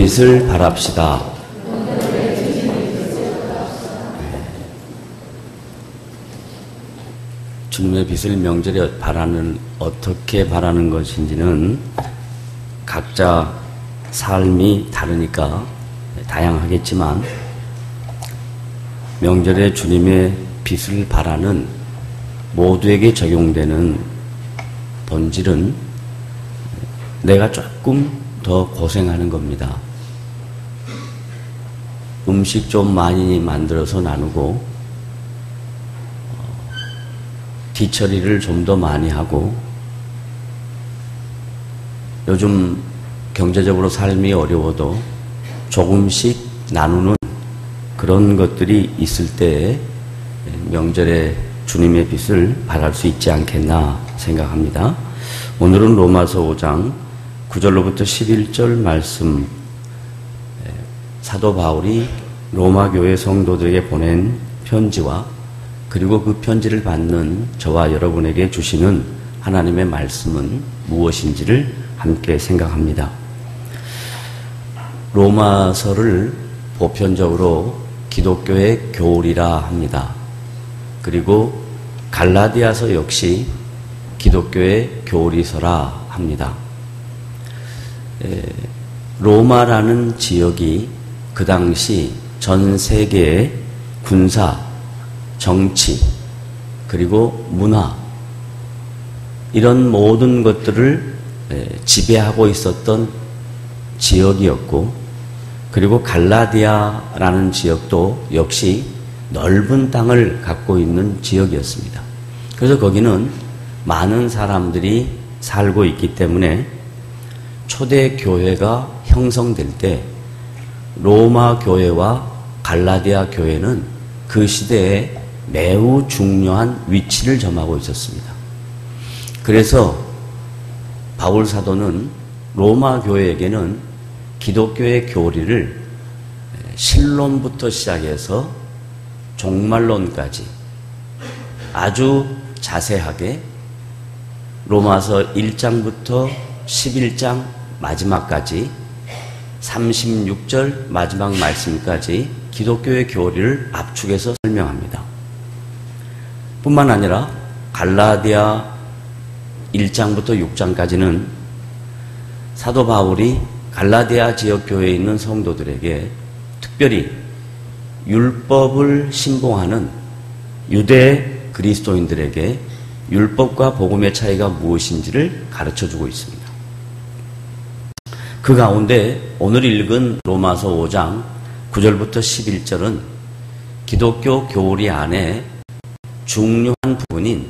빛을 발합시다. 주님의 빛을 명절에 어떻게 바라는 것인지는 각자 삶이 다르니까 다양하겠지만, 명절에 주님의 빛을 바라는 모두에게 적용되는 본질은 내가 조금 더 고생하는 겁니다. 음식 좀 많이 만들어서 나누고, 뒤처리를 좀 더 많이 하고, 요즘 경제적으로 삶이 어려워도 조금씩 나누는 그런 것들이 있을 때 명절에 주님의 빛을 발할 수 있지 않겠나 생각합니다. 오늘은 로마서 5장 9절로부터 11절 말씀, 사도 바울이 로마 교회 성도들에게 보낸 편지와 그리고 그 편지를 받는 저와 여러분에게 주시는 하나님의 말씀은 무엇인지를 함께 생각합니다. 로마서를 보편적으로 기독교의 교리라 합니다. 그리고 갈라디아서 역시 기독교의 교리서라 합니다. 로마라는 지역이 그 당시 전 세계의 군사, 정치, 그리고 문화, 이런 모든 것들을 지배하고 있었던 지역이었고, 그리고 갈라디아라는 지역도 역시 넓은 땅을 갖고 있는 지역이었습니다. 그래서 거기는 많은 사람들이 살고 있기 때문에 초대 교회가 형성될 때 로마 교회와 갈라디아 교회는 그 시대에 매우 중요한 위치를 점하고 있었습니다. 그래서 바울 사도는 로마 교회에게는 기독교의 교리를 신론부터 시작해서 종말론까지 아주 자세하게 로마서 1장부터 11장 마지막까지 36절 마지막 말씀까지 기독교의 교리를 압축해서 설명합니다. 뿐만 아니라 갈라디아 1장부터 6장까지는 사도 바울이 갈라디아 지역 교회에 있는 성도들에게 특별히 율법을 신봉하는 유대 그리스도인들에게 율법과 복음의 차이가 무엇인지를 가르쳐주고 있습니다. 그 가운데 오늘 읽은 로마서 5장 9절부터 11절은 기독교 교리 안에 중요한 부분인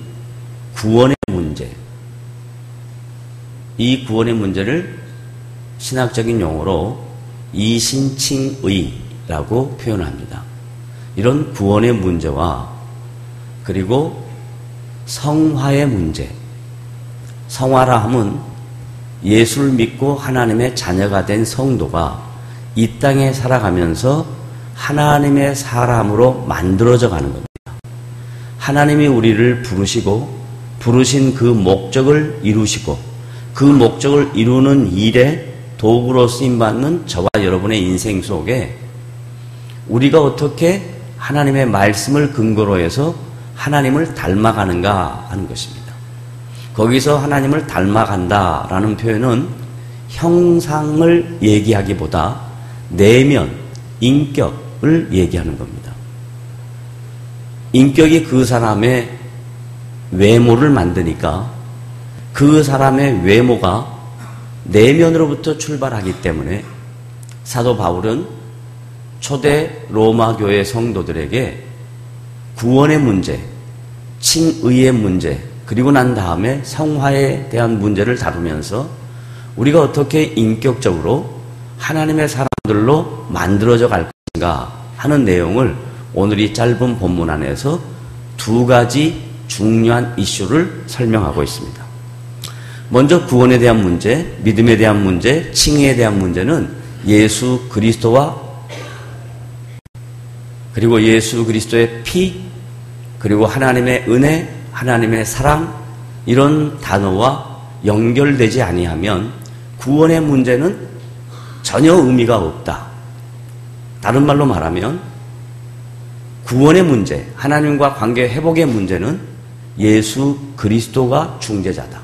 구원의 문제, 이 구원의 문제를 신학적인 용어로 이신칭의라고 표현합니다. 이런 구원의 문제와 그리고 성화의 문제, 성화라 함은 예수를 믿고 하나님의 자녀가 된 성도가 이 땅에 살아가면서 하나님의 사람으로 만들어져 가는 겁니다. 하나님이 우리를 부르시고 부르신 그 목적을 이루시고 그 목적을 이루는 일에 도구로 쓰임받는 저와 여러분의 인생 속에 우리가 어떻게 하나님의 말씀을 근거로 해서 하나님을 닮아가는가 하는 것입니다. 거기서 하나님을 닮아간다라는 표현은 형상을 얘기하기보다 내면, 인격을 얘기하는 겁니다. 인격이 그 사람의 외모를 만드니까 그 사람의 외모가 내면으로부터 출발하기 때문에 사도 바울은 초대 로마 교회 성도들에게 구원의 문제, 칭의의 문제, 그리고 난 다음에 성화에 대한 문제를 다루면서 우리가 어떻게 인격적으로 하나님의 사람들로 만들어져 갈 것인가 하는 내용을 오늘 이 짧은 본문 안에서 두 가지 중요한 이슈를 설명하고 있습니다. 먼저 구원에 대한 문제, 믿음에 대한 문제, 칭의에 대한 문제는 예수 그리스도와 그리고 예수 그리스도의 피, 그리고 하나님의 은혜, 하나님의 사랑, 이런 단어와 연결되지 아니하면 구원의 문제는 전혀 의미가 없다. 다른 말로 말하면 구원의 문제, 하나님과 관계 회복의 문제는 예수 그리스도가 중재자다.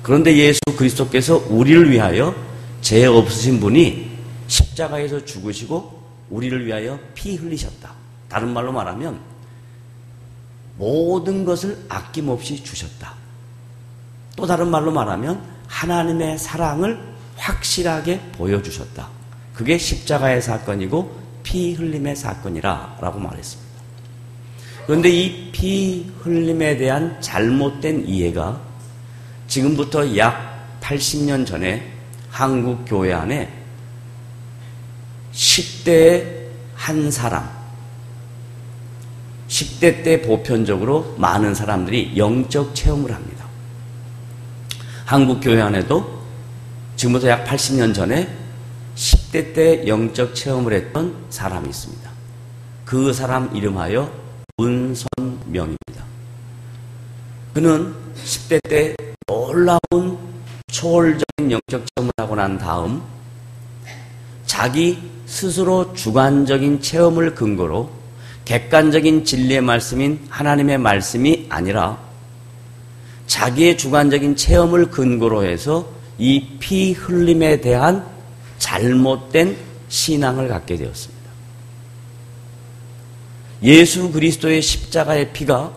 그런데 예수 그리스도께서 우리를 위하여 죄 없으신 분이 십자가에서 죽으시고 우리를 위하여 피 흘리셨다. 다른 말로 말하면 모든 것을 아낌없이 주셨다. 또 다른 말로 말하면 하나님의 사랑을 확실하게 보여주셨다. 그게 십자가의 사건이고 피 흘림의 사건이라 라고 말했습니다. 그런데 이 피 흘림에 대한 잘못된 이해가 지금부터 약 80년 전에 한국 교회 안에 10대의 한 사람, 10대 때 보편적으로 많은 사람들이 영적 체험을 합니다. 한국 교회 안에도 지금부터 약 80년 전에 10대 때 영적 체험을 했던 사람이 있습니다. 그 사람 이름하여 문선명입니다. 그는 10대 때 놀라운 초월적인 영적 체험을 하고 난 다음 자기 스스로 주관적인 체험을 근거로 객관적인 진리의 말씀인 하나님의 말씀이 아니라 자기의 주관적인 체험을 근거로 해서 이 피 흘림에 대한 잘못된 신앙을 갖게 되었습니다. 예수 그리스도의 십자가의 피가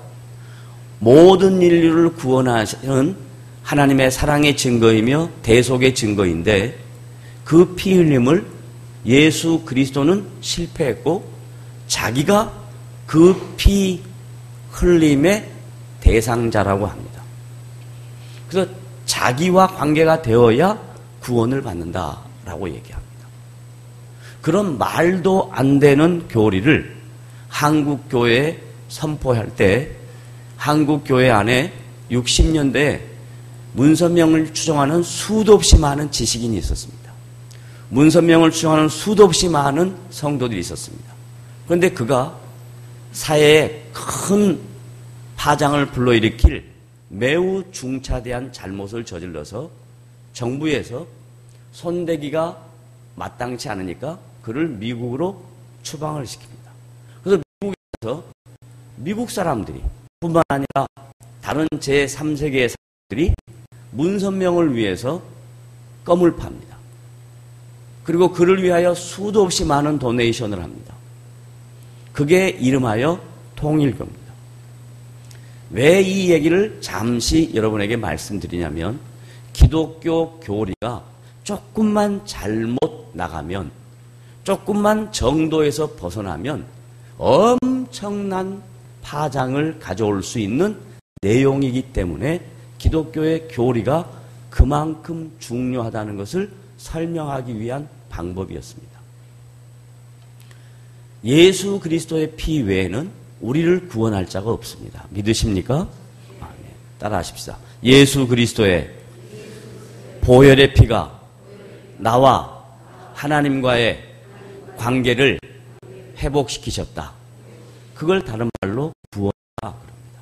모든 인류를 구원하시는 하나님의 사랑의 증거이며 대속의 증거인데 그 피 흘림을 예수 그리스도는 실패했고 자기가 그 피 흘림의 대상자라고 합니다. 그래서 자기와 관계가 되어야 구원을 받는다라고 얘기합니다. 그런 말도 안 되는 교리를 한국교회에 선포할 때 한국교회 안에 60년대에 문선명을 추종하는 수도 없이 많은 지식인이 있었습니다. 문선명을 추종하는 수도 없이 많은 성도들이 있었습니다. 그런데 그가 사회에 큰 파장을 불러일으킬 매우 중차대한 잘못을 저질러서 정부에서 손대기가 마땅치 않으니까 그를 미국으로 추방을 시킵니다. 그래서 미국에서 미국 사람들이 뿐만 아니라 다른 제3세계의 사람들이 문선명을 위해서 껌을 팝니다. 그리고 그를 위하여 수도 없이 많은 도네이션을 합니다. 그게 이름하여 통일교입니다. 왜 이 얘기를 잠시 여러분에게 말씀드리냐면 기독교 교리가 조금만 잘못 나가면 조금만 정도에서 벗어나면 엄청난 파장을 가져올 수 있는 내용이기 때문에 기독교의 교리가 그만큼 중요하다는 것을 설명하기 위한 방법이었습니다. 예수 그리스도의 피 외에는 우리를 구원할 자가 없습니다. 믿으십니까? 따라하십시다. 예수 그리스도의 보혈의 피가 나와 하나님과의 관계를 회복시키셨다. 그걸 다른 말로 구원이라 그럽니다.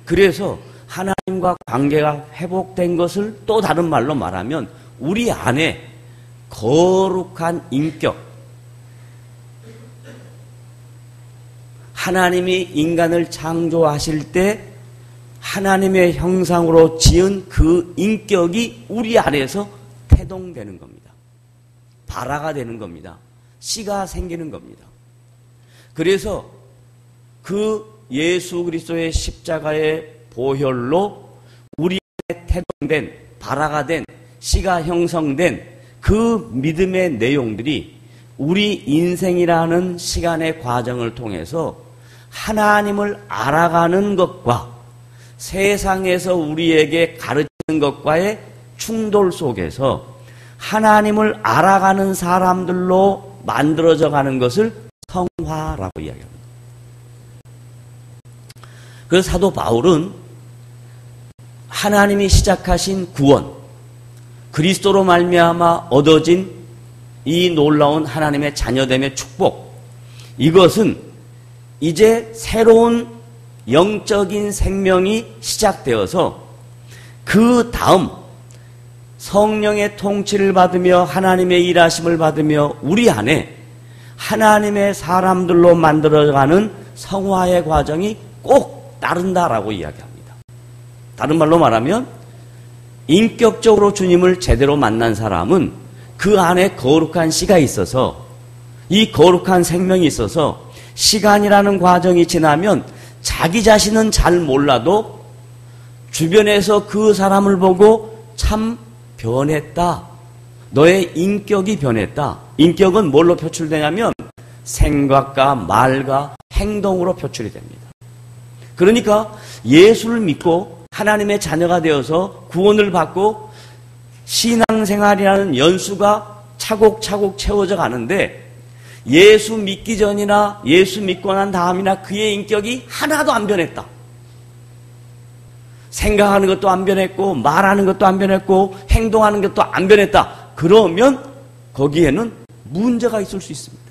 그래서 하나님과 관계가 회복된 것을 또 다른 말로 말하면 우리 안에 거룩한 인격, 하나님이 인간을 창조하실 때 하나님의 형상으로 지은 그 인격이 우리 안에서 태동되는 겁니다. 발화가 되는 겁니다. 씨가 생기는 겁니다. 그래서 그 예수 그리스도의 십자가의 보혈로 우리 안에 태동된, 발화가 된, 씨가 형성된 그 믿음의 내용들이 우리 인생이라는 시간의 과정을 통해서 하나님을 알아가는 것과 세상에서 우리에게 가르치는 것과의 충돌 속에서 하나님을 알아가는 사람들로 만들어져 가는 것을 성화라고 이야기합니다. 그래서 사도 바울은 하나님이 시작하신 구원, 그리스도로 말미암아 얻어진 이 놀라운 하나님의 자녀됨의 축복, 이것은 이제 새로운 영적인 생명이 시작되어서 그 다음 성령의 통치를 받으며 하나님의 일하심을 받으며 우리 안에 하나님의 사람들로 만들어가는 성화의 과정이 꼭 따른다라고 이야기합니다. 다른 말로 말하면 인격적으로 주님을 제대로 만난 사람은 그 안에 거룩한 씨가 있어서, 이 거룩한 생명이 있어서 시간이라는 과정이 지나면 자기 자신은 잘 몰라도 주변에서 그 사람을 보고 참 변했다, 너의 인격이 변했다. 인격은 뭘로 표출되냐면 생각과 말과 행동으로 표출이 됩니다. 그러니까 예수를 믿고 하나님의 자녀가 되어서 구원을 받고 신앙생활이라는 연수가 차곡차곡 채워져 가는데, 예수 믿기 전이나 예수 믿고 난 다음이나 그의 인격이 하나도 안 변했다. 생각하는 것도 안 변했고 말하는 것도 안 변했고 행동하는 것도 안 변했다. 그러면 거기에는 문제가 있을 수 있습니다.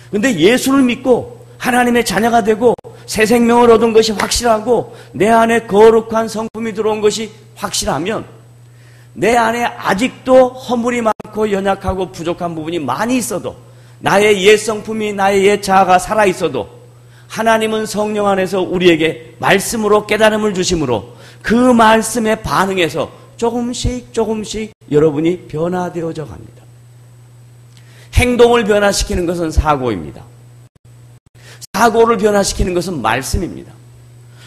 그런데 예수를 믿고 하나님의 자녀가 되고 새 생명을 얻은 것이 확실하고 내 안에 거룩한 성품이 들어온 것이 확실하면 내 안에 아직도 허물이 많고 연약하고 부족한 부분이 많이 있어도, 나의 옛 성품이, 나의 옛 자아가 살아있어도 하나님은 성령 안에서 우리에게 말씀으로 깨달음을 주심으로 그 말씀에 반응해서 조금씩 조금씩 여러분이 변화되어져 갑니다. 행동을 변화시키는 것은 사고입니다. 사고를 변화시키는 것은 말씀입니다.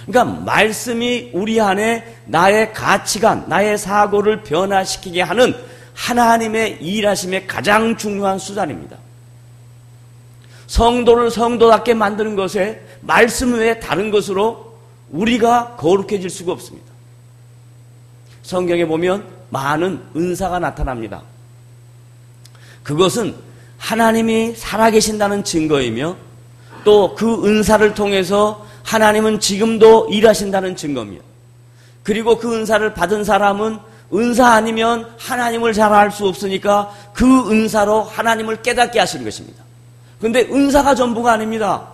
그러니까 말씀이 우리 안에 나의 가치관, 나의 사고를 변화시키게 하는 하나님의 일하심의 가장 중요한 수단입니다. 성도를 성도답게 만드는 것에 말씀 외에 다른 것으로 우리가 거룩해질 수가 없습니다. 성경에 보면 많은 은사가 나타납니다. 그것은 하나님이 살아계신다는 증거이며 또 그 은사를 통해서 하나님은 지금도 일하신다는 증거입니다. 그리고 그 은사를 받은 사람은 은사 아니면 하나님을 잘 알 수 없으니까 그 은사로 하나님을 깨닫게 하시는 것입니다. 그런데 은사가 전부가 아닙니다.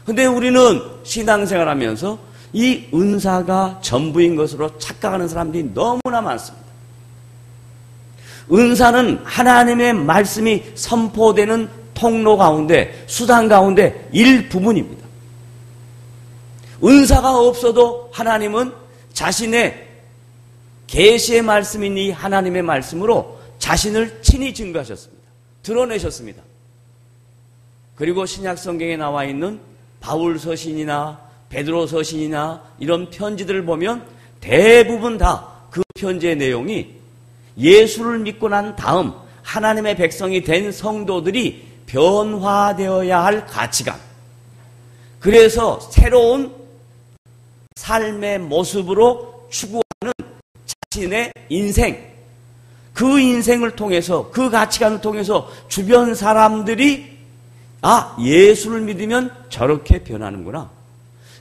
그런데 우리는 신앙생활 하면서 이 은사가 전부인 것으로 착각하는 사람들이 너무나 많습니다. 은사는 하나님의 말씀이 선포되는 통로 가운데, 수단 가운데 일부분입니다. 은사가 없어도 하나님은 자신의 계시의 말씀인 이 하나님의 말씀으로 자신을 친히 증거하셨습니다. 드러내셨습니다. 그리고 신약 성경에 나와 있는 바울 서신이나 베드로 서신이나 이런 편지들을 보면 대부분 다 그 편지의 내용이 예수를 믿고 난 다음 하나님의 백성이 된 성도들이 변화되어야 할 가치관, 그래서 새로운 삶의 모습으로 추구하는 자신의 인생, 그 인생을 통해서, 그 가치관을 통해서 주변 사람들이 예수를 믿으면 저렇게 변하는구나,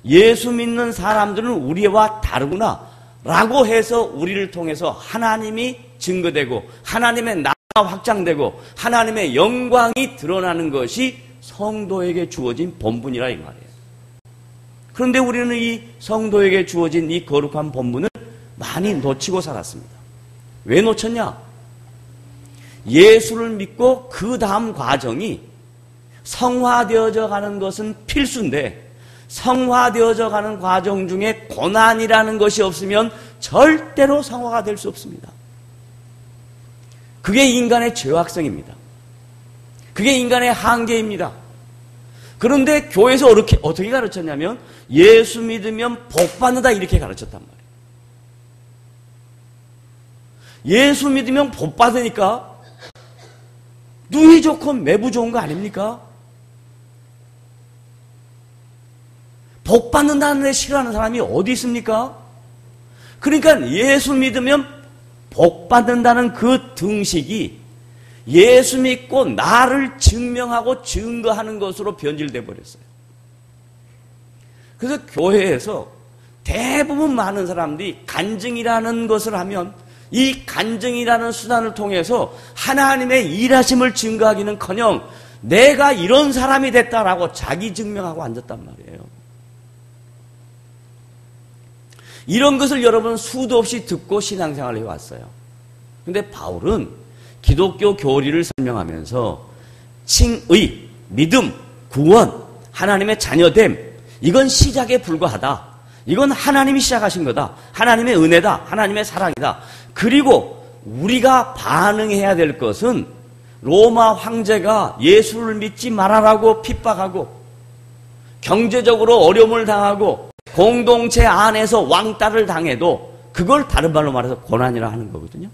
예수 믿는 사람들은 우리와 다르구나 라고 해서 우리를 통해서 하나님이 증거되고 하나님의 나라가 확장되고 하나님의 영광이 드러나는 것이 성도에게 주어진 본분이라 이 말이에요. 그런데 우리는 이 성도에게 주어진 이 거룩한 본분을 많이 놓치고 살았습니다. 왜 놓쳤냐? 예수를 믿고 그 다음 과정이 성화되어져 가는 것은 필수인데, 성화되어져 가는 과정 중에 고난이라는 것이 없으면 절대로 성화가 될 수 없습니다. 그게 인간의 죄악성입니다. 그게 인간의 한계입니다. 그런데 교회에서 어떻게 가르쳤냐면 예수 믿으면 복 받는다 이렇게 가르쳤단 말이에요. 예수 믿으면 복 받으니까 누이 좋고 매부 좋은 거 아닙니까? 복 받는다는 데 싫어하는 사람이 어디 있습니까? 그러니까 예수 믿으면 복 받는다는 그 등식이 예수 믿고 나를 증명하고 증거하는 것으로 변질돼 버렸어요. 그래서 교회에서 대부분 많은 사람들이 간증이라는 것을 하면 이 간증이라는 수단을 통해서 하나님의 일하심을 증거하기는커녕 내가 이런 사람이 됐다라고 자기 증명하고 앉았단 말이에요. 이런 것을 여러분 수도 없이 듣고 신앙생활을 해왔어요. 근데 바울은 기독교 교리를 설명하면서 칭의, 믿음, 구원, 하나님의 자녀됨, 이건 시작에 불과하다. 이건 하나님이 시작하신 거다. 하나님의 은혜다. 하나님의 사랑이다. 그리고 우리가 반응해야 될 것은 로마 황제가 예수를 믿지 말아라고 핍박하고 경제적으로 어려움을 당하고 공동체 안에서 왕따를 당해도 그걸 다른 말로 말해서 고난이라 하는 거거든요.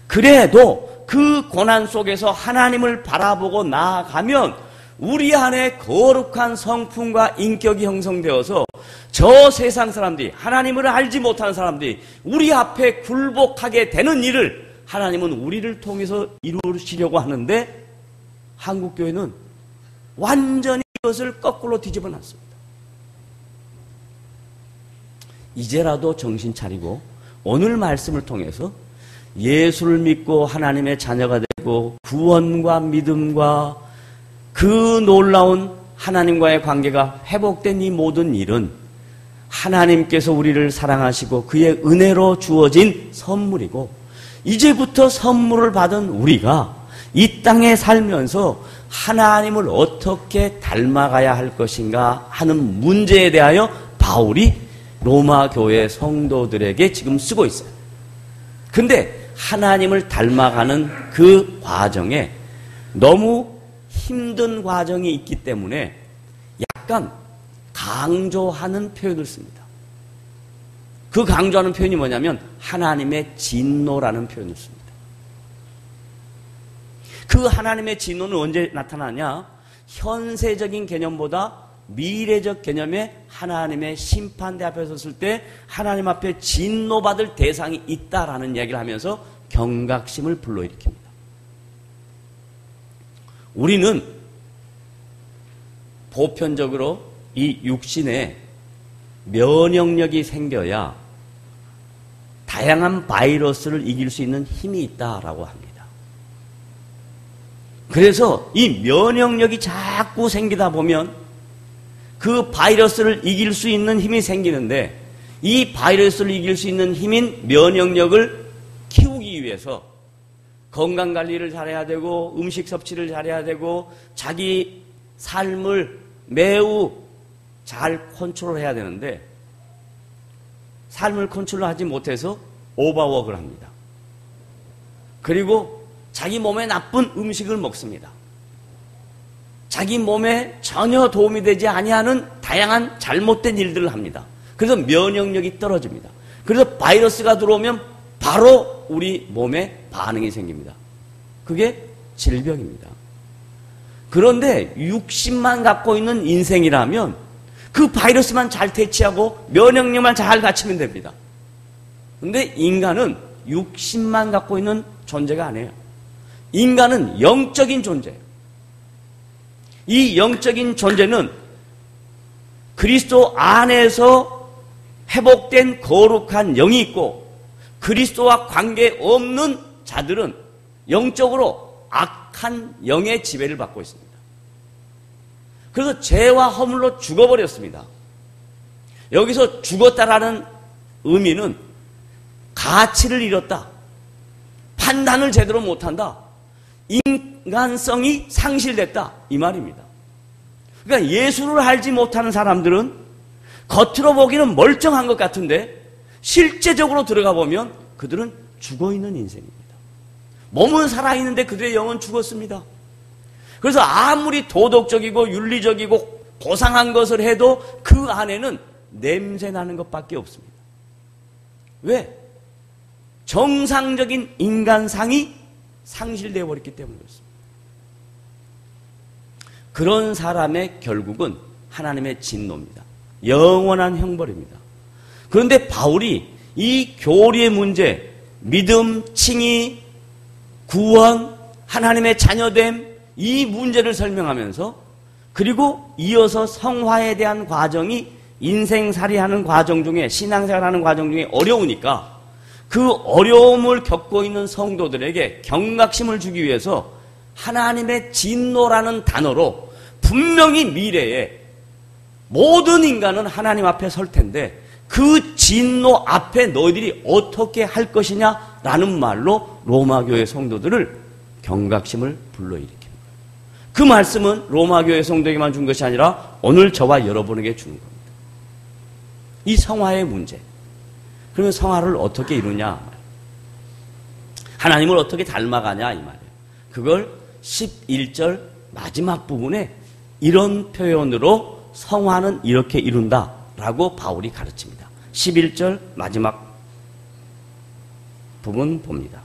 그래도 그 고난 속에서 하나님을 바라보고 나아가면 우리 안에 거룩한 성품과 인격이 형성되어서 저 세상 사람들이, 하나님을 알지 못하는 사람들이 우리 앞에 굴복하게 되는 일을 하나님은 우리를 통해서 이루시려고 하는데, 한국교회는 완전히 이것을 거꾸로 뒤집어 놨습니다. 이제라도 정신 차리고 오늘 말씀을 통해서 예수를 믿고 하나님의 자녀가 되고 구원과 믿음과 그 놀라운 하나님과의 관계가 회복된 이 모든 일은 하나님께서 우리를 사랑하시고 그의 은혜로 주어진 선물이고, 이제부터 선물을 받은 우리가 이 땅에 살면서 하나님을 어떻게 닮아가야 할 것인가 하는 문제에 대하여 바울이 로마 교회 성도들에게 지금 쓰고 있어요. 근데 하나님을 닮아가는 그 과정에 너무 힘든 과정이 있기 때문에 약간 강조하는 표현을 씁니다. 그 강조하는 표현이 뭐냐면 하나님의 진노라는 표현을 씁니다. 그 하나님의 진노는 언제 나타나냐? 현세적인 개념보다 미래적 개념의 하나님의 심판대 앞에 섰을 때 하나님 앞에 진노받을 대상이 있다라는 이야기를 하면서 경각심을 불러일으킵니다. 우리는 보편적으로 이 육신에 면역력이 생겨야 다양한 바이러스를 이길 수 있는 힘이 있다라고 합니다. 그래서 이 면역력이 자꾸 생기다 보면 그 바이러스를 이길 수 있는 힘이 생기는데, 이 바이러스를 이길 수 있는 힘인 면역력을 키우기 위해서 건강관리를 잘해야 되고 음식 섭취를 잘해야 되고 자기 삶을 매우 잘 컨트롤해야 되는데, 삶을 컨트롤하지 못해서 오버워크를 합니다. 그리고 자기 몸에 나쁜 음식을 먹습니다. 자기 몸에 전혀 도움이 되지 아니하는 다양한 잘못된 일들을 합니다. 그래서 면역력이 떨어집니다. 그래서 바이러스가 들어오면 바로 우리 몸에 반응이 생깁니다. 그게 질병입니다. 그런데 육신만 갖고 있는 인생이라면 그 바이러스만 잘 대치하고 면역력만 잘 갖추면 됩니다. 그런데 인간은 육신만 갖고 있는 존재가 아니에요. 인간은 영적인 존재예요. 이 영적인 존재는 그리스도 안에서 회복된 거룩한 영이 있고, 그리스도와 관계없는 자들은 영적으로 악한 영의 지배를 받고 있습니다. 그래서 죄와 허물로 죽어버렸습니다. 여기서 죽었다라는 의미는 가치를 잃었다, 판단을 제대로 못한다, 인간성이 상실됐다, 이 말입니다. 그러니까 예수를 알지 못하는 사람들은 겉으로 보기는 멀쩡한 것 같은데 실제적으로 들어가 보면 그들은 죽어있는 인생입니다. 몸은 살아있는데 그들의 영은 죽었습니다. 그래서 아무리 도덕적이고 윤리적이고 고상한 것을 해도 그 안에는 냄새나는 것밖에 없습니다. 왜? 정상적인 인간상이 상실되어 버렸기 때문에 그렇습니다. 그런 사람의 결국은 하나님의 진노입니다. 영원한 형벌입니다. 그런데 바울이 이 교리의 문제, 믿음, 칭의, 구원, 하나님의 자녀됨, 이 문제를 설명하면서, 그리고 이어서 성화에 대한 과정이 인생살이하는 과정 중에, 신앙생활하는 과정 중에 어려우니까 그 어려움을 겪고 있는 성도들에게 경각심을 주기 위해서 하나님의 진노라는 단어로 분명히 미래에 모든 인간은 하나님 앞에 설 텐데 그 진노 앞에 너희들이 어떻게 할 것이냐라는 말로 로마교회 성도들을 경각심을 불러일으키는 거예요. 그 말씀은 로마교회 성도에게만 준 것이 아니라 오늘 저와 여러분에게 주는 겁니다. 이 성화의 문제. 그러면 성화를 어떻게 이루냐? 하나님을 어떻게 닮아가냐 이 말이에요. 그걸 11절 마지막 부분에 이런 표현으로 성화는 이렇게 이룬다라고 바울이 가르칩니다. 11절 마지막 부분 봅니다.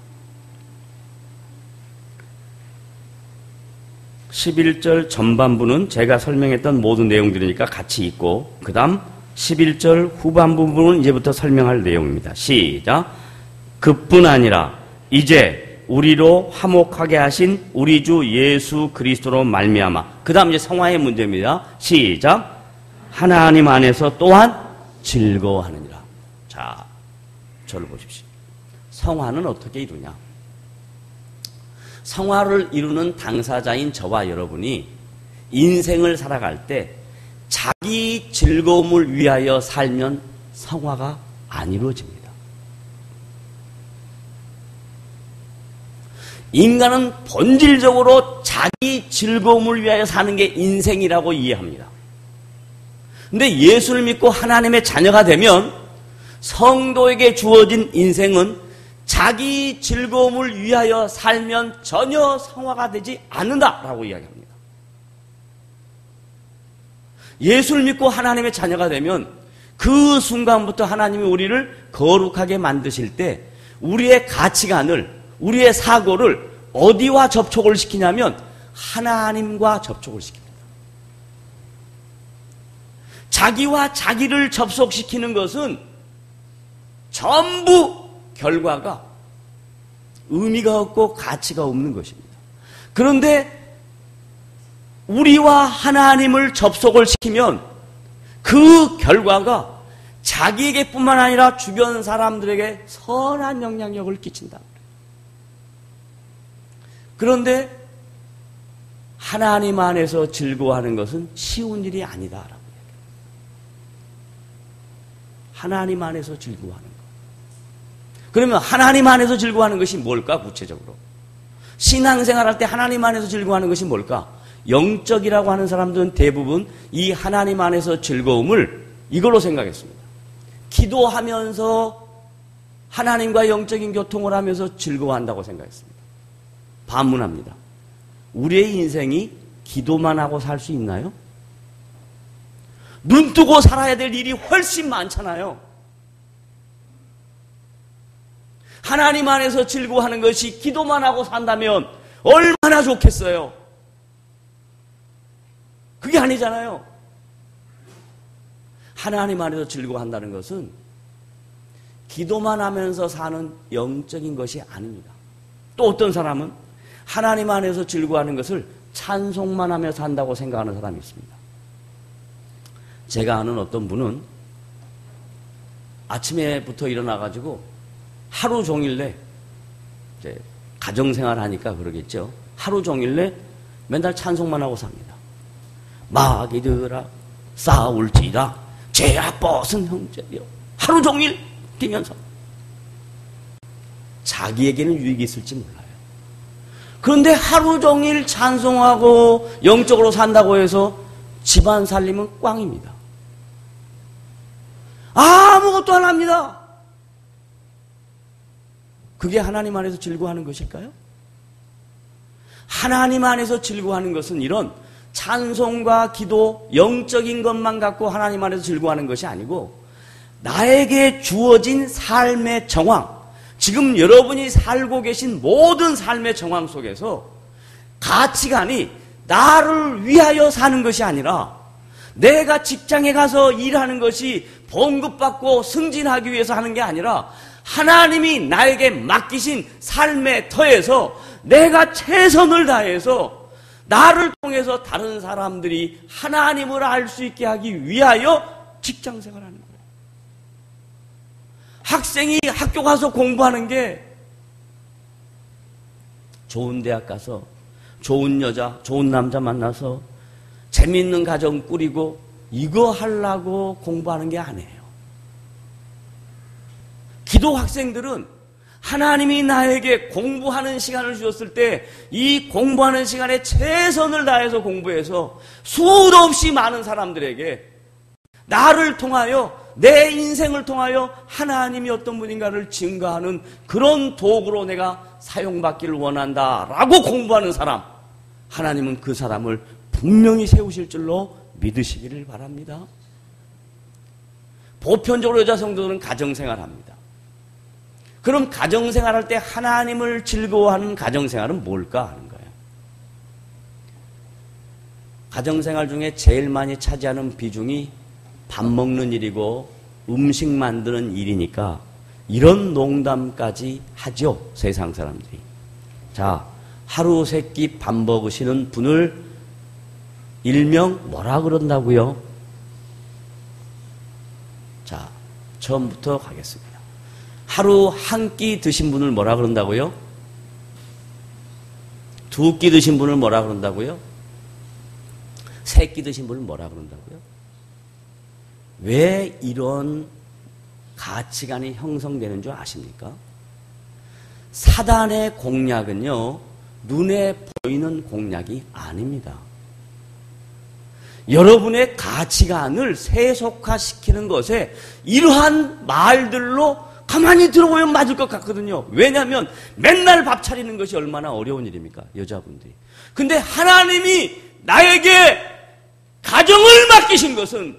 11절 전반부는 제가 설명했던 모든 내용들이니까 같이 읽고 그 다음 11절 후반부 부분은 이제부터 설명할 내용입니다. 시작. 그뿐 아니라 이제 우리로 화목하게 하신 우리 주 예수 그리스도로 말미암아. 그 다음 이제 성화의 문제입니다. 시작. 하나님 안에서 또한 즐거워하느니라. 자, 저를 보십시오. 성화는 어떻게 이루냐? 성화를 이루는 당사자인 저와 여러분이 인생을 살아갈 때 자기 즐거움을 위하여 살면 성화가 안 이루어집니다. 인간은 본질적으로 자기 즐거움을 위하여 사는 게 인생이라고 이해합니다. 근데 예수를 믿고 하나님의 자녀가 되면 성도에게 주어진 인생은 자기 즐거움을 위하여 살면 전혀 성화가 되지 않는다라고 이야기합니다. 예수를 믿고 하나님의 자녀가 되면 그 순간부터 하나님이 우리를 거룩하게 만드실 때 우리의 가치관을, 우리의 사고를 어디와 접촉을 시키냐면 하나님과 접촉을 시킵니다. 자기와 자기를 접속시키는 것은 전부 결과가 의미가 없고 가치가 없는 것입니다. 그런데 우리와 하나님을 접속을 시키면 그 결과가 자기에게뿐만 아니라 주변 사람들에게 선한 영향력을 끼친다. 그런데 하나님 안에서 즐거워하는 것은 쉬운 일이 아니다라고 얘기합니다. 하나님 안에서 즐거워하는 것. 그러면 하나님 안에서 즐거워하는 것이 뭘까? 구체적으로 신앙생활할 때 하나님 안에서 즐거워하는 것이 뭘까? 영적이라고 하는 사람들은 대부분 이 하나님 안에서 즐거움을 이걸로 생각했습니다. 기도하면서 하나님과 영적인 교통을 하면서 즐거워한다고 생각했습니다. 반문합니다. 우리의 인생이 기도만 하고 살 수 있나요? 눈 뜨고 살아야 될 일이 훨씬 많잖아요. 하나님 안에서 즐거워하는 것이 기도만 하고 산다면 얼마나 좋겠어요. 그게 아니잖아요. 하나님 안에서 즐거워한다는 것은 기도만 하면서 사는 영적인 것이 아닙니다. 또 어떤 사람은 하나님 안에서 즐거워하는 것을 찬송만 하며 산다고 생각하는 사람이 있습니다. 제가 아는 어떤 분은 아침에부터 일어나가지고 하루 종일 내 이제 가정생활 하니까 그러겠죠. 하루 종일 내 맨날 찬송만 하고 삽니다. 마귀들아 싸울지라 죄악벗은 형제여. 하루 종일 뛰면서 자기에게는 유익이 있을지 몰라요. 그런데 하루 종일 찬송하고 영적으로 산다고 해서 집안 살림은 꽝입니다. 아무것도 안 합니다. 그게 하나님 안에서 즐거워하는 것일까요? 하나님 안에서 즐거워하는 것은 이런 찬송과 기도, 영적인 것만 갖고 하나님 안에서 즐거워하는 것이 아니고 나에게 주어진 삶의 정황, 지금 여러분이 살고 계신 모든 삶의 정황 속에서 가치관이 나를 위하여 사는 것이 아니라 내가 직장에 가서 일하는 것이 봉급받고 승진하기 위해서 하는 게 아니라 하나님이 나에게 맡기신 삶의 터에서 내가 최선을 다해서 나를 통해서 다른 사람들이 하나님을 알 수 있게 하기 위하여 직장 생활하는 거예요. 학생이 학교 가서 공부하는 게 좋은 대학 가서 좋은 여자, 좋은 남자 만나서 재미있는 가정 꾸리고 이거 하려고 공부하는 게 아니에요. 기독 학생들은 하나님이 나에게 공부하는 시간을 주셨을 때 이 공부하는 시간에 최선을 다해서 공부해서 수도 없이 많은 사람들에게 나를 통하여 내 인생을 통하여 하나님이 어떤 분인가를 증거하는 그런 도구로 내가 사용받기를 원한다라고 공부하는 사람, 하나님은 그 사람을 분명히 세우실 줄로 믿으시기를 바랍니다. 보편적으로 여자 성도들은 가정생활합니다. 그럼 가정생활할 때 하나님을 즐거워하는 가정생활은 뭘까 하는 거예요. 가정생활 중에 제일 많이 차지하는 비중이 밥 먹는 일이고 음식 만드는 일이니까 이런 농담까지 하죠, 세상 사람들이. 자, 하루 세 끼 밥 먹으시는 분을 일명 뭐라 그런다고요? 자, 처음부터 가겠습니다. 하루 한 끼 드신 분을 뭐라 그런다고요? 두 끼 드신 분을 뭐라 그런다고요? 세 끼 드신 분을 뭐라 그런다고요? 왜 이런 가치관이 형성되는 줄 아십니까? 사단의 공략은요, 눈에 보이는 공략이 아닙니다. 여러분의 가치관을 세속화시키는 것에 이러한 말들로 가만히 들어보면 맞을 것 같거든요. 왜냐하면 맨날 밥 차리는 것이 얼마나 어려운 일입니까? 여자분들이. 근데 하나님이 나에게 가정을 맡기신 것은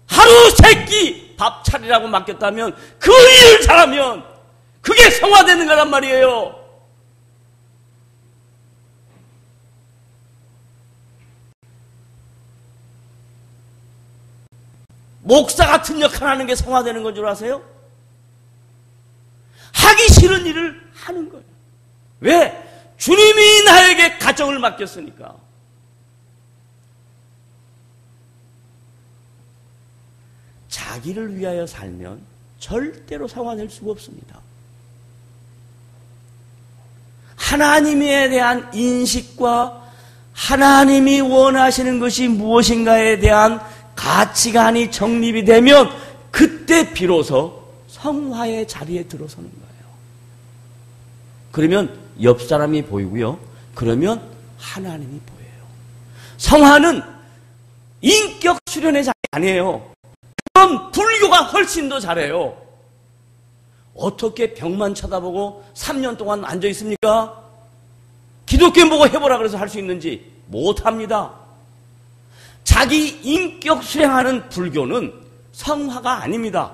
하루 세 끼 밥 차리라고 맡겼다면 그 일을 잘하면 그게 성화되는 거란 말이에요. 목사 같은 역할 하는 게 성화되는 건 줄 아세요? 하기 싫은 일을 하는 거예요. 왜? 주님이 나에게 가정을 맡겼으니까. 자기를 위하여 살면 절대로 성화될 수가 없습니다. 하나님에 대한 인식과 하나님이 원하시는 것이 무엇인가에 대한 가치관이 정립이 되면 그때 비로소 성화의 자리에 들어서는 거예요. 그러면 옆 사람이 보이고요. 그러면 하나님이 보여요. 성화는 인격 수련의 자리 아니에요. 그럼 불교가 훨씬 더 잘해요. 어떻게 벽만 쳐다보고 3년 동안 앉아 있습니까? 기독교 보고 해보라 그래서 할 수 있는지 못합니다. 자기 인격 수행하는 불교는 성화가 아닙니다.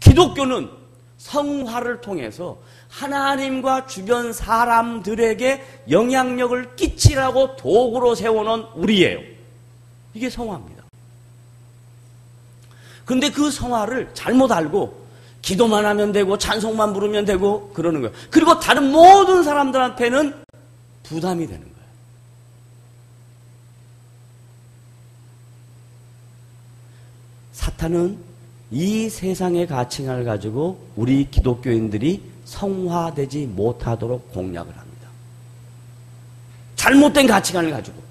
기독교는 성화를 통해서 하나님과 주변 사람들에게 영향력을 끼치라고 도구로 세워놓은 우리예요. 이게 성화입니다. 근데 그 성화를 잘못 알고 기도만 하면 되고 찬송만 부르면 되고 그러는 거예요. 그리고 다른 모든 사람들한테는 부담이 되는 거예요. 사탄은 이 세상의 가치관을 가지고 우리 기독교인들이 성화되지 못하도록 공략을 합니다. 잘못된 가치관을 가지고.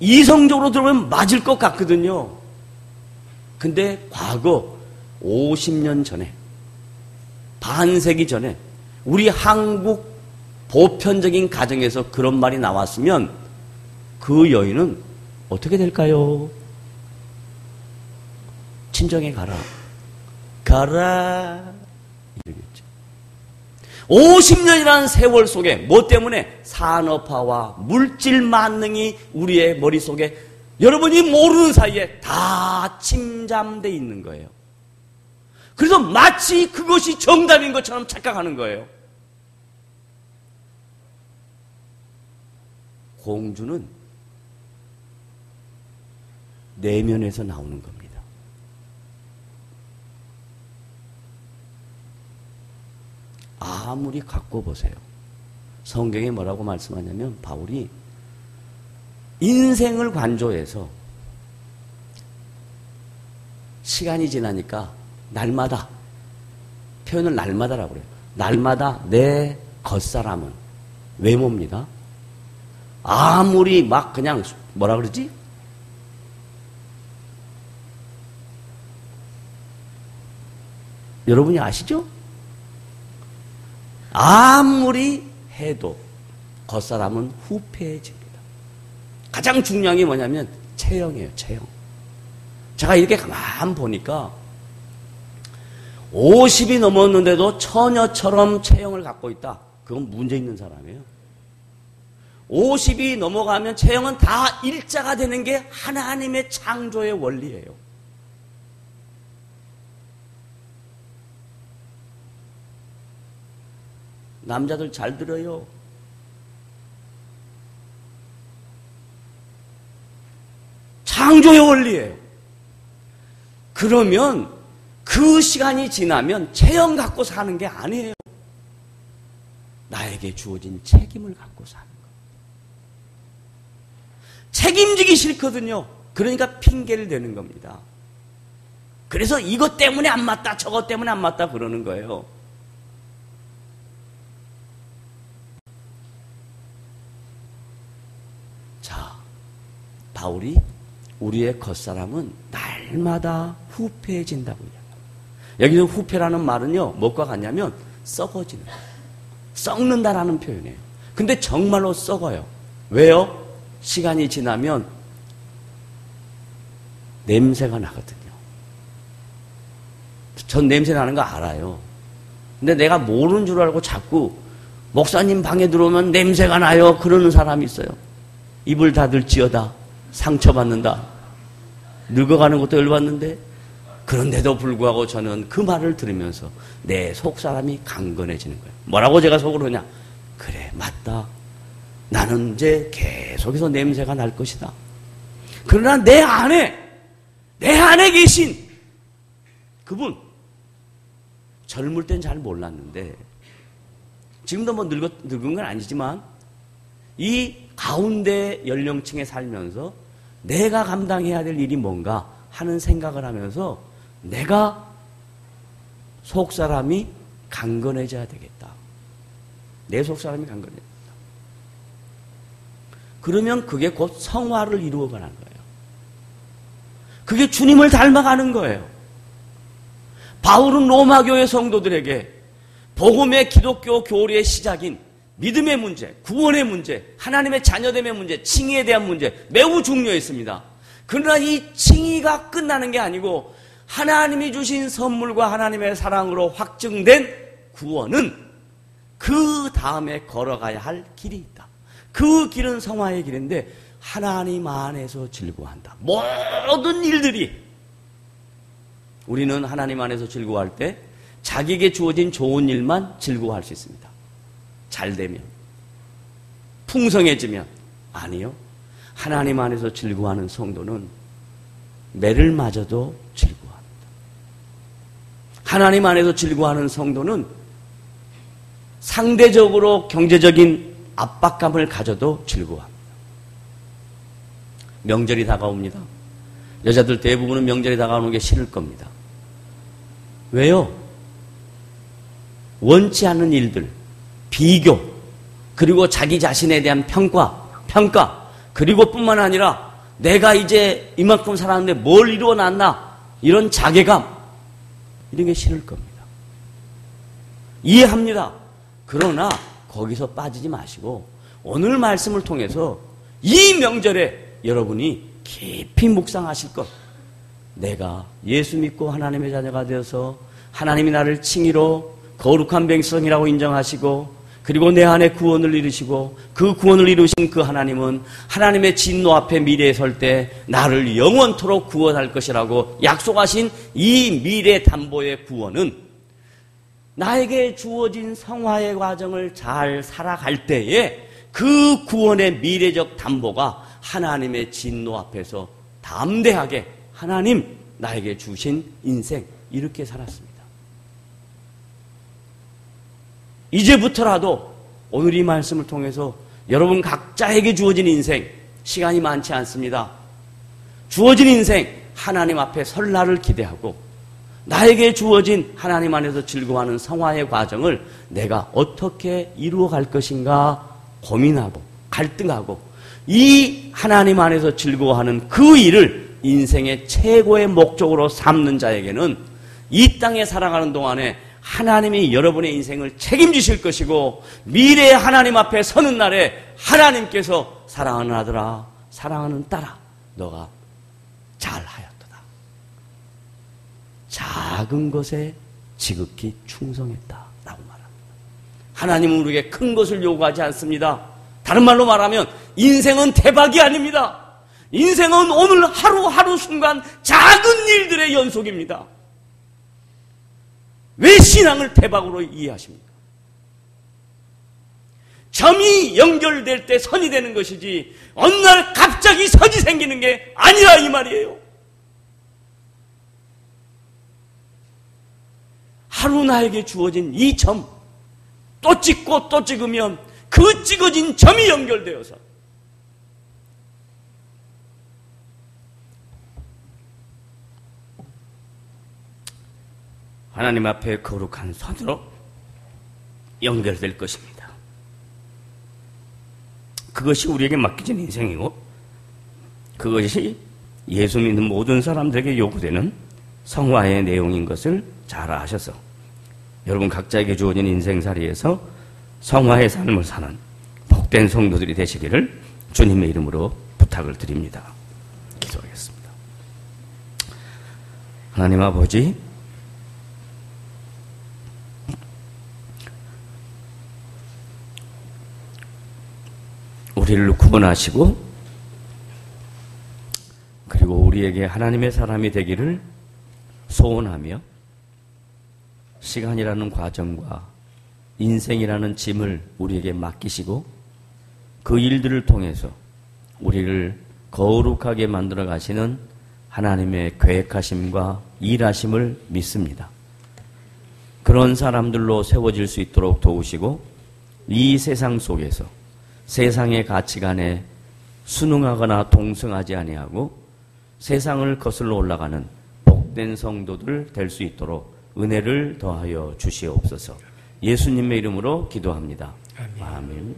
이성적으로 들어보면 맞을 것 같거든요. 근데 과거 50년 전에, 반세기 전에 우리 한국 보편적인 가정에서 그런 말이 나왔으면 그 여인은 어떻게 될까요? 친정에 가라. 가라. 이러겠죠. 50년이라는 세월 속에 뭐 때문에? 산업화와 물질 만능이 우리의 머릿속에 여러분이 모르는 사이에 다 침잠되어 있는 거예요. 그래서 마치 그것이 정답인 것처럼 착각하는 거예요. 공주는 내면에서 나오는 겁니다. 아무리 갖고 보세요. 성경에 뭐라고 말씀하냐면 바울이 인생을 관조해서 시간이 지나니까 날마다, 표현을 날마다라고 그래요. 날마다 내 겉사람은 외모입니다. 아무리 막 그냥 뭐라 그러지? 여러분이 아시죠? 아무리 해도 겉사람은 후패해집니다. 가장 중요한 게 뭐냐면 체형이에요. 체형. 제가 이렇게 가만 보니까 50이 넘었는데도 처녀처럼 체형을 갖고 있다. 그건 문제 있는 사람이에요. 50이 넘어가면 체형은 다 일자가 되는 게 하나님의 창조의 원리예요. 남자들 잘 들어요. 창조의 원리예요. 그러면 그 시간이 지나면 체형 갖고 사는 게 아니에요. 나에게 주어진 책임을 갖고 사는 거예요. 책임지기 싫거든요. 그러니까 핑계를 대는 겁니다. 그래서 이것 때문에 안 맞다, 저것 때문에 안 맞다 그러는 거예요. 자, 바울이 우리의 겉사람은 날마다 후패해진다고 이야기합니다. 여기서 후패라는 말은요, 뭐과 같냐면 썩어지는 거예요. 썩는다라는 표현이에요. 근데 정말로 썩어요. 왜요? 시간이 지나면 냄새가 나거든요. 전 냄새 나는 거 알아요. 근데 내가 모르는 줄 알고 자꾸 목사님 방에 들어오면 냄새가 나요. 그러는 사람이 있어요. 입을 닫을지어다. 상처받는다. 늙어가는 것도 열받는데 그런데도 불구하고 저는 그 말을 들으면서 내 속사람이 강건해지는 거예요. 뭐라고 제가 속으로 하냐? 그래, 맞다. 나는 이제 계속해서 냄새가 날 것이다. 그러나 내 안에 계신 그분, 젊을 땐 잘 몰랐는데, 지금도 뭐 늙은 건 아니지만, 이 가운데 연령층에 살면서 내가 감당해야 될 일이 뭔가 하는 생각을 하면서 내가 속사람이 강건해져야 되겠다. 내 속사람이 강건해야 되겠다. 그러면 그게 곧 성화를 이루어가는 거예요. 그게 주님을 닮아가는 거예요. 바울은 로마교회 성도들에게 복음의 기독교 교리의 시작인 믿음의 문제, 구원의 문제, 하나님의 자녀됨의 문제, 칭의에 대한 문제 매우 중요했습니다. 그러나 이 칭의가 끝나는 게 아니고 하나님이 주신 선물과 하나님의 사랑으로 확증된 구원은 그 다음에 걸어가야 할 길이 있다. 그 길은 성화의 길인데 하나님 안에서 즐거워한다. 모든 일들이 우리는 하나님 안에서 즐거워할 때 자기에게 주어진 좋은 일만 즐거워할 수 있습니다. 잘 되면, 풍성해지면. 아니요. 하나님 안에서 즐거워하는 성도는 매를 맞아도 즐거워합니다. 하나님 안에서 즐거워하는 성도는 상대적으로 경제적인 압박감을 가져도 즐거워합니다. 명절이 다가옵니다. 여자들 대부분은 명절이 다가오는 게 싫을 겁니다. 왜요? 원치 않는 일들, 비교, 그리고 자기 자신에 대한 평가, 그리고 뿐만 아니라 내가 이제 이만큼 살았는데 뭘 이루어놨나, 이런 자괴감, 이런 게 싫을 겁니다. 이해합니다. 그러나 거기서 빠지지 마시고 오늘 말씀을 통해서 이 명절에 여러분이 깊이 묵상하실 것, 내가 예수 믿고 하나님의 자녀가 되어서 하나님이 나를 칭의로 거룩한 백성이라고 인정하시고, 그리고 내 안에 구원을 이루시고, 그 구원을 이루신 그 하나님은 하나님의 진노 앞에 미래에 설 때 나를 영원토록 구원할 것이라고 약속하신 이 미래 담보의 구원은 나에게 주어진 성화의 과정을 잘 살아갈 때에 그 구원의 미래적 담보가 하나님의 진노 앞에서 담대하게 하나님 나에게 주신 인생, 이렇게 살았습니다. 이제부터라도 오늘 이 말씀을 통해서 여러분 각자에게 주어진 인생, 시간이 많지 않습니다. 주어진 인생, 하나님 앞에 설날을 기대하고 나에게 주어진 하나님 안에서 즐거워하는 성화의 과정을 내가 어떻게 이루어갈 것인가 고민하고 갈등하고, 이 하나님 안에서 즐거워하는 그 일을 인생의 최고의 목적으로 삼는 자에게는 이 땅에 살아가는 동안에 하나님이 여러분의 인생을 책임지실 것이고 미래의 하나님 앞에 서는 날에 하나님께서 사랑하는 아들아, 사랑하는 딸아, 너가 잘하였도다. 작은 것에 지극히 충성했다 라고 말합니다. 하나님은 우리에게 큰 것을 요구하지 않습니다. 다른 말로 말하면 인생은 대박이 아닙니다. 인생은 오늘 하루하루 순간 작은 일들의 연속입니다. 왜 신앙을 대박으로 이해하십니까? 점이 연결될 때 선이 되는 것이지 어느 날 갑자기 선이 생기는 게 아니라 이 말이에요. 하루 나에게 주어진 이 점, 또 찍고 또 찍으면 그 찍어진 점이 연결되어서 하나님 앞에 거룩한 선으로 연결될 것입니다. 그것이 우리에게 맡겨진 인생이고 그것이 예수 믿는 모든 사람들에게 요구되는 성화의 내용인 것을 잘 아셔서 여러분 각자에게 주어진 인생살이에서 성화의 삶을 사는 복된 성도들이 되시기를 주님의 이름으로 부탁을 드립니다. 기도하겠습니다. 하나님 아버지, 우리를 구원하시고 그리고 우리에게 하나님의 사람이 되기를 소원하며 시간이라는 과정과 인생이라는 짐을 우리에게 맡기시고 그 일들을 통해서 우리를 거룩하게 만들어 가시는 하나님의 계획하심과 일하심을 믿습니다. 그런 사람들로 세워질 수 있도록 도우시고 이 세상 속에서 세상의 가치관에 순응하거나 동승하지 아니하고 세상을 거슬러 올라가는 복된 성도들 될 수 있도록 은혜를 더하여 주시옵소서. 예수님의 이름으로 기도합니다. 아멘.